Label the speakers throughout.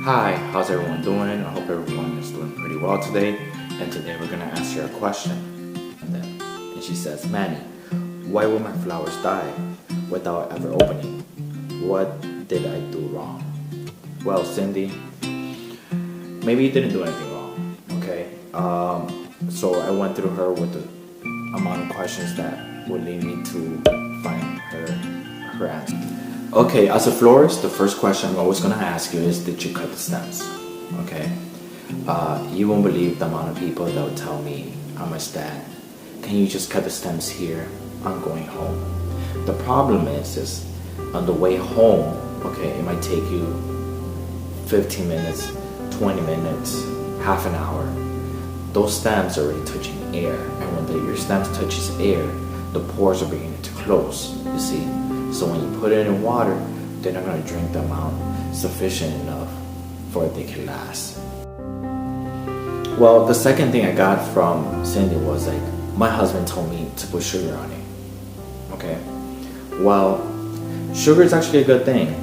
Speaker 1: Hi, how's everyone doing? I hope everyone is doing pretty well today. And today we're gonna ask you a question. And she says, Manny, why will my flowers die without ever opening? What did I do wrong? Well, Cindy, maybe you didn't do anything wrong, okay? So I went through her with the amount of questions that would lead me to find her answer. Okay, as a florist, the first question I'm always gonna ask you is, did you cut the stems? Okay, you won't believe the amount of people that would tell me, I'm a dad, can you just cut the stems here? I'm going home. The problem is on the way home, okay, it might take you 15 minutes, 20 minutes, half an hour. Those stems are already touching air, and when your stems touches air, the pores are beginning to close, you see. So when you put it in water, they're not going to drink the amount sufficient enough for it they can last. Well, the second thing I got from Cindy was like, my husband told me to put sugar on it. Okay, well, sugar is actually a good thing.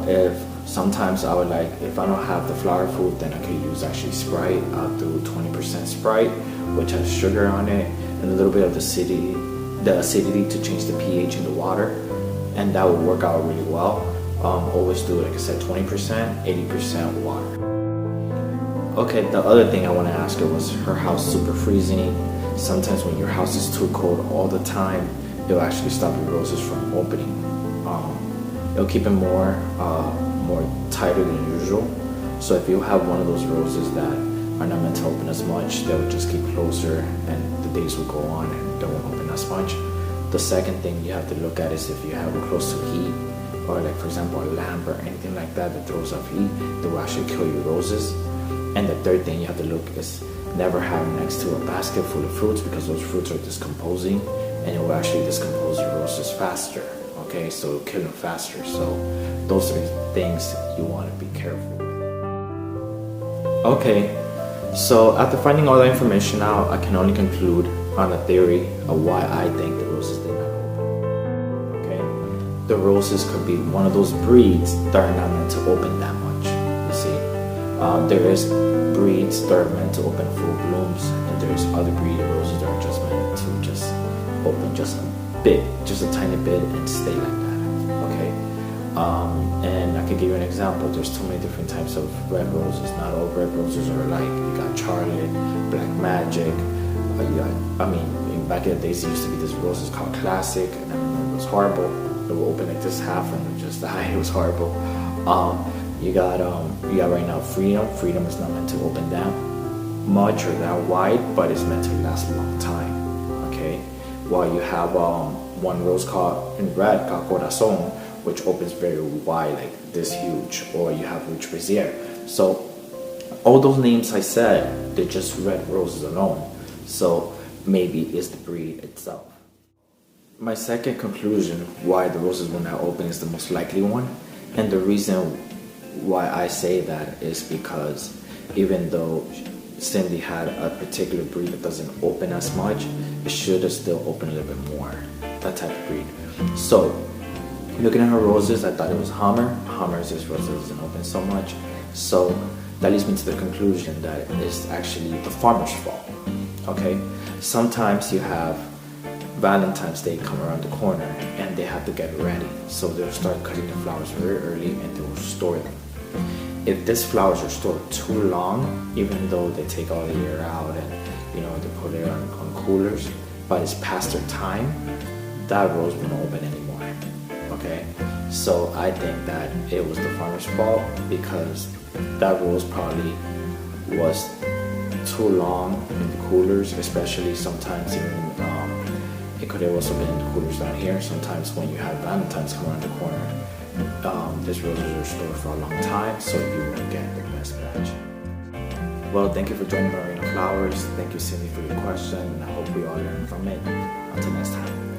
Speaker 1: If sometimes I would like, if I don't have the flower food, then I could use actually Sprite. I'll do 20% Sprite, which has sugar on it, and a little bit of the acidity to change the pH in the water, and that would work out really well. Always do, like I said, 20%, 80% water. Okay, the other thing I want to ask her was, her house super freezing. Sometimes when your house is too cold all the time, it'll actually stop your roses from opening. It'll keep it more tighter than usual. So if you have one of those roses that are not meant to open as much, they'll just keep closer and the days will go on and they won't open as much. The second thing you have to look at is if you have it close to heat, or like for example a lamp or anything like that that throws off heat, they will actually kill your roses. And the third thing you have to look is never have next to a basket full of fruits, because those fruits are discomposing and it will actually discompose your roses faster. Okay, so it'll kill them faster. So those are the things you want to be careful with. Okay, so after finding all that information out, I can only conclude on a theory of why I think the roses did not open. Okay, the roses could be one of those breeds that are not meant to open that much. You see, there is breeds that are meant to open full blooms, and there's other breed of roses that are just meant to just open just a bit, just a tiny bit, and stay like that. Okay, and I could give you an example. There's too many different types of red roses. Not all red roses are alike. You got Charlotte, Black Magic. Back in the days, there used to be this roses called Classic, and I remember it was horrible. It would open like this half and it would just die. It was horrible. You got right now Freedom. Freedom is not meant to open that much or that wide, but it's meant to last a long time. Okay, while you have one rose called in red called Corazon, which opens very wide, like this huge, or you have Rich Brazier. So all those names I said, they're just red roses alone. So maybe it's the breed itself. My second conclusion why the roses will not open is the most likely one, and the reason why I say that is because even though Cindy had a particular breed that doesn't open as much, it should have still opened a little bit more, that type of breed. So looking at her roses, I thought it was Hummer. Hummer's rose doesn't open so much, so that leads me to the conclusion that it's actually the farmer's fault. Okay, sometimes you have Valentine's Day come around the corner and they have to get ready, so they'll start cutting the flowers very early and they will store them. If these flowers are stored too long, even though they take all the year out and they put it on coolers, but it's past their time, that rose won't open anymore. Okay, so I think that it was the farmer's fault, because that rose probably was too long in the coolers, especially sometimes even it could have also been in the coolers down here. Sometimes when you have Valentine's come around the corner, these roses are stored for a long time, so you won't get the best batch. Well, thank you for joining Marina Flowers. Thank you, Cindy, for your question, and I hope we all learn from it. Until next time.